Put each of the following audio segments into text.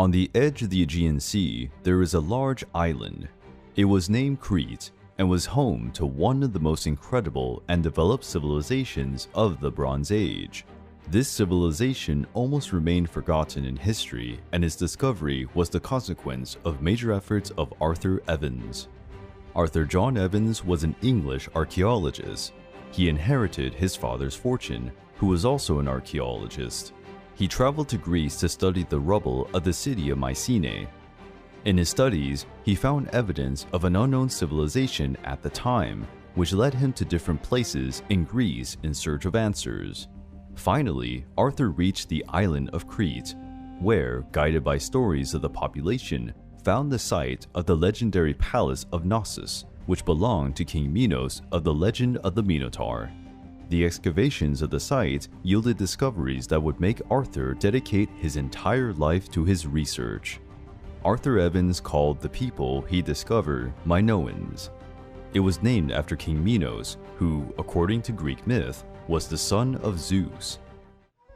On the edge of the Aegean Sea, there is a large island. It was named Crete and was home to one of the most incredible and developed civilizations of the Bronze Age. This civilization almost remained forgotten in history, and its discovery was the consequence of major efforts of Arthur Evans. Arthur John Evans was an English archaeologist. He inherited his father's fortune, who was also an archaeologist. He traveled to Greece to study the rubble of the city of Mycenae. In his studies, he found evidence of an unknown civilization at the time, which led him to different places in Greece in search of answers. Finally, Arthur reached the island of Crete, where, guided by stories of the population, found the site of the legendary palace of Knossos, which belonged to King Minos of the legend of the Minotaur. The excavations of the site yielded discoveries that would make Arthur dedicate his entire life to his research. Arthur Evans called the people he discovered Minoans. It was named after King Minos, who, according to Greek myth, was the son of Zeus.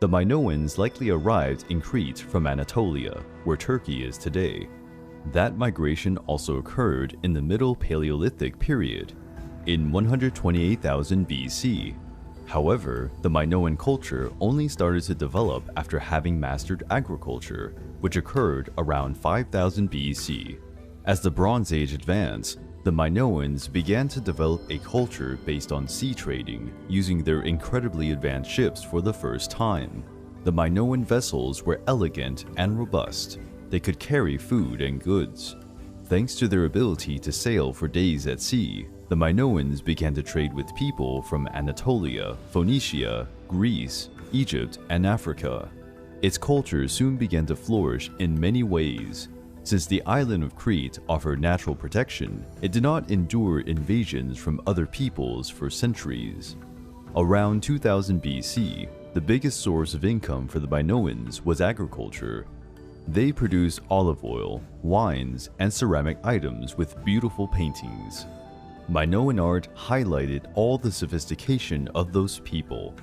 The Minoans likely arrived in Crete from Anatolia, where Turkey is today. That migration also occurred in the Middle Paleolithic period, in 128,000 BC. However, the Minoan culture only started to develop after having mastered agriculture, which occurred around 5000 BC. As the Bronze Age advanced, the Minoans began to develop a culture based on sea trading, using their incredibly advanced ships for the first time. The Minoan vessels were elegant and robust. They could carry food and goods. Thanks to their ability to sail for days at sea, the Minoans began to trade with people from Anatolia, Phoenicia, Greece, Egypt, and Africa. Its culture soon began to flourish in many ways. Since the island of Crete offered natural protection, it did not endure invasions from other peoples for centuries. Around 2000 BC, the biggest source of income for the Minoans was agriculture. They produced olive oil, wines, and ceramic items with beautiful paintings. Minoan art highlighted all the sophistication of those people.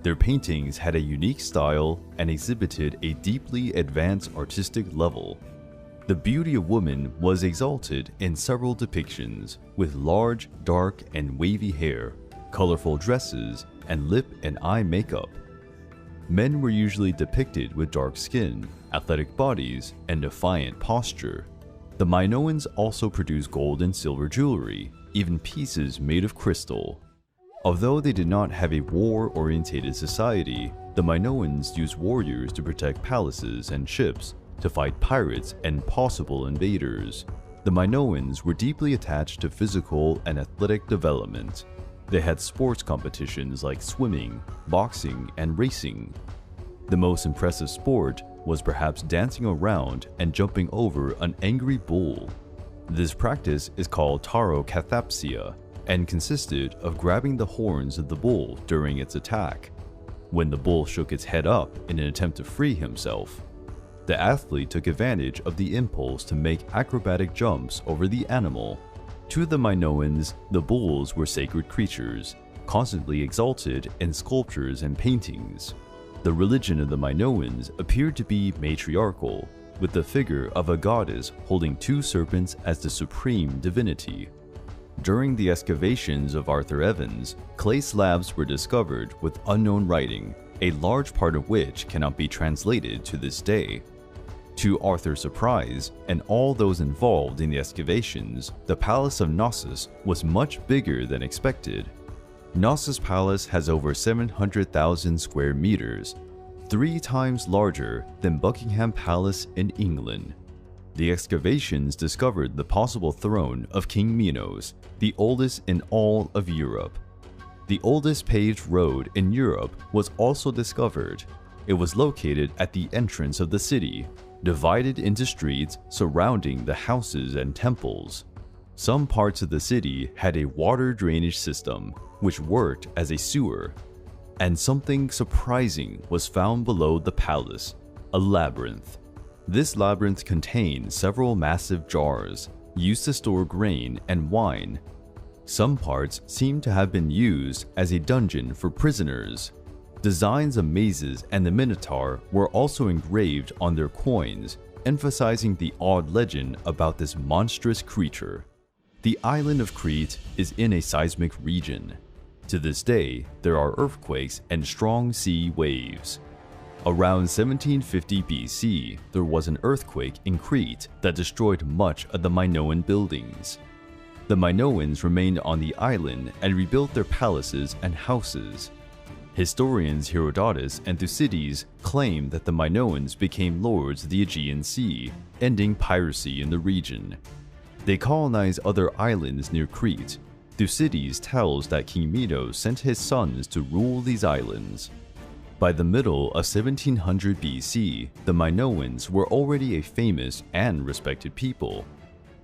Their paintings had a unique style and exhibited a deeply advanced artistic level. The beauty of women was exalted in several depictions, with large, dark, and wavy hair, colorful dresses, and lip and eye makeup. Men were usually depicted with dark skin, athletic bodies, and defiant posture. The Minoans also produced gold and silver jewelry, even pieces made of crystal. Although they did not have a war-oriented society, the Minoans used warriors to protect palaces and ships, to fight pirates and possible invaders. The Minoans were deeply attached to physical and athletic development. They had sports competitions like swimming, boxing, and racing. The most impressive sport was perhaps dancing around and jumping over an angry bull. This practice is called taurokathapsia and consisted of grabbing the horns of the bull during its attack. When the bull shook its head up in an attempt to free himself, the athlete took advantage of the impulse to make acrobatic jumps over the animal. To the Minoans, the bulls were sacred creatures, constantly exalted in sculptures and paintings. The religion of the Minoans appeared to be matriarchal, with the figure of a goddess holding two serpents as the supreme divinity. During the excavations of Arthur Evans, clay slabs were discovered with unknown writing, a large part of which cannot be translated to this day. To Arthur's surprise, and all those involved in the excavations, the palace of Knossos was much bigger than expected. Knossos Palace has over 700,000 square meters, 3 times larger than Buckingham Palace in England. The excavations discovered the possible throne of King Minos, the oldest in all of Europe. The oldest paved road in Europe was also discovered. It was located at the entrance of the city, divided into streets surrounding the houses and temples. Some parts of the city had a water drainage system, which worked as a sewer. And something surprising was found below the palace, a labyrinth. This labyrinth contained several massive jars, used to store grain and wine. Some parts seem to have been used as a dungeon for prisoners. Designs of mazes and the Minotaur were also engraved on their coins, emphasizing the odd legend about this monstrous creature. The island of Crete is in a seismic region. To this day, there are earthquakes and strong sea waves. Around 1750 BC, there was an earthquake in Crete that destroyed much of the Minoan buildings. The Minoans remained on the island and rebuilt their palaces and houses. Historians Herodotus and Thucydides claim that the Minoans became lords of the Aegean Sea, ending piracy in the region. They colonized other islands near Crete. Thucydides tells that King Minos sent his sons to rule these islands. By the middle of 1700 BC, the Minoans were already a famous and respected people.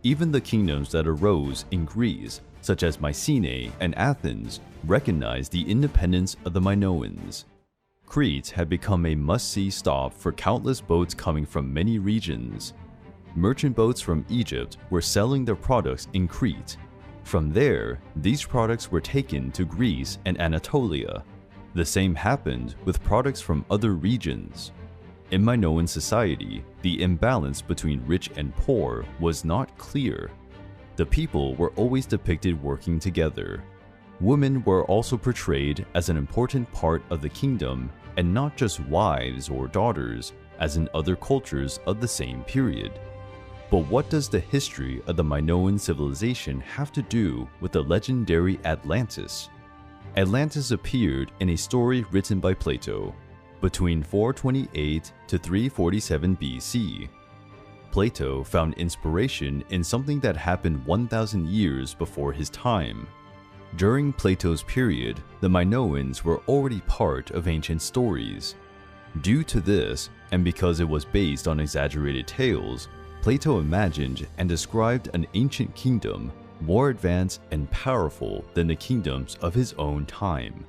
Even the kingdoms that arose in Greece, such as Mycenae and Athens, recognized the independence of the Minoans. Crete had become a must-see stop for countless boats coming from many regions. Merchant boats from Egypt were selling their products in Crete. From there, these products were taken to Greece and Anatolia. The same happened with products from other regions. In Minoan society, the imbalance between rich and poor was not clear. The people were always depicted working together. Women were also portrayed as an important part of the kingdom and not just wives or daughters, as in other cultures of the same period. But what does the history of the Minoan civilization have to do with the legendary Atlantis? Atlantis appeared in a story written by Plato between 428 to 347 BC. Plato found inspiration in something that happened 1,000 years before his time. During Plato's period, the Minoans were already part of ancient stories. Due to this, and because it was based on exaggerated tales, Plato imagined and described an ancient kingdom more advanced and powerful than the kingdoms of his own time.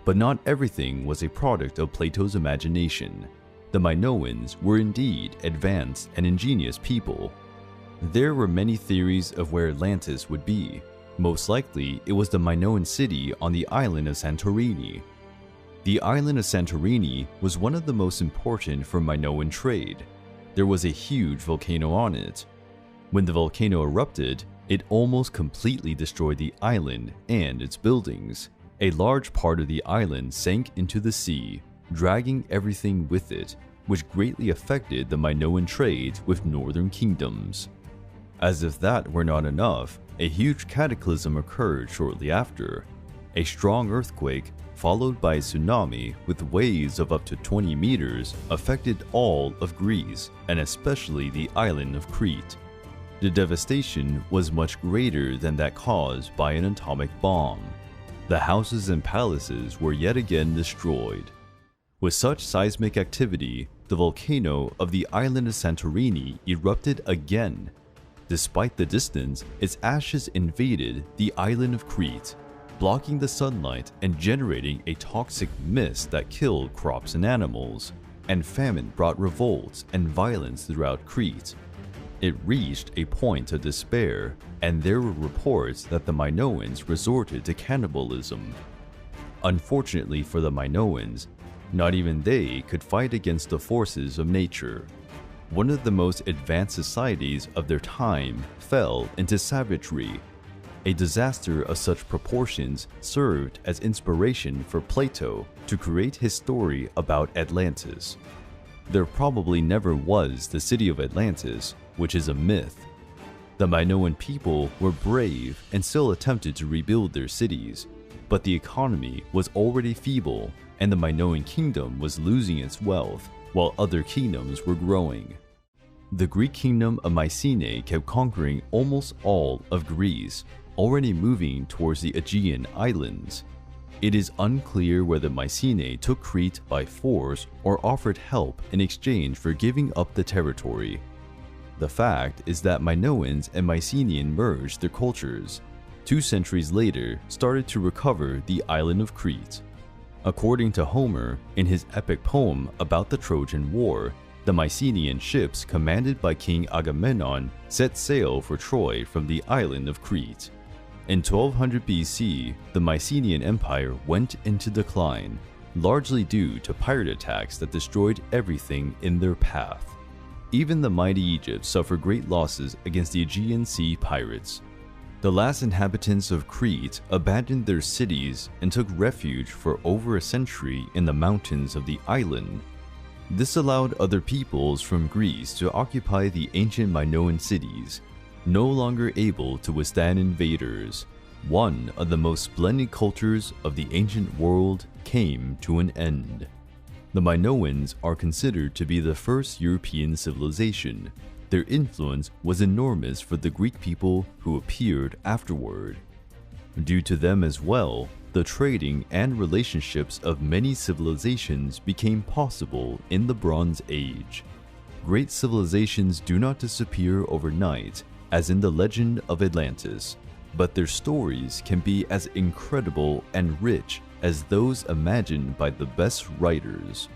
But not everything was a product of Plato's imagination. The Minoans were indeed advanced and ingenious people. There were many theories of where Atlantis would be. Most likely, it was the Minoan city on the island of Santorini. The island of Santorini was one of the most important for Minoan trade. There was a huge volcano on it. When the volcano erupted, it almost completely destroyed the island and its buildings. A large part of the island sank into the sea, dragging everything with it, which greatly affected the Minoan trade with northern kingdoms. As if that were not enough, a huge cataclysm occurred shortly after. A strong earthquake, followed by a tsunami with waves of up to 20 meters, affected all of Greece, and especially the island of Crete. The devastation was much greater than that caused by an atomic bomb. The houses and palaces were yet again destroyed. With such seismic activity, the volcano of the island of Santorini erupted again. Despite the distance, its ashes invaded the island of Crete, blocking the sunlight and generating a toxic mist that killed crops and animals, and famine brought revolts and violence throughout Crete. It reached a point of despair, and there were reports that the Minoans resorted to cannibalism. Unfortunately for the Minoans, not even they could fight against the forces of nature. One of the most advanced societies of their time fell into savagery. A disaster of such proportions served as inspiration for Plato to create his story about Atlantis. There probably never was the city of Atlantis, which is a myth. The Minoan people were brave and still attempted to rebuild their cities, but the economy was already feeble and the Minoan kingdom was losing its wealth while other kingdoms were growing. The Greek kingdom of Mycenae kept conquering almost all of Greece, already moving towards the Aegean Islands. It is unclear whether Mycenae took Crete by force or offered help in exchange for giving up the territory. The fact is that Minoans and Mycenaean merged their cultures. 2 centuries later, started to recover the island of Crete. According to Homer, in his epic poem about the Trojan War, the Mycenaean ships commanded by King Agamemnon set sail for Troy from the island of Crete. In 1200 BC, the Mycenaean Empire went into decline, largely due to pirate attacks that destroyed everything in their path. Even the mighty Egypt suffered great losses against the Aegean Sea pirates. The last inhabitants of Crete abandoned their cities and took refuge for over a century in the mountains of the island. This allowed other peoples from Greece to occupy the ancient Minoan cities, no longer able to withstand invaders. One of the most splendid cultures of the ancient world came to an end. The Minoans are considered to be the first European civilization. Their influence was enormous for the Greek people who appeared afterward. Due to them as well, the trading and relationships of many civilizations became possible in the Bronze Age. Great civilizations do not disappear overnight, as in the legend of Atlantis, but their stories can be as incredible and rich as those imagined by the best writers.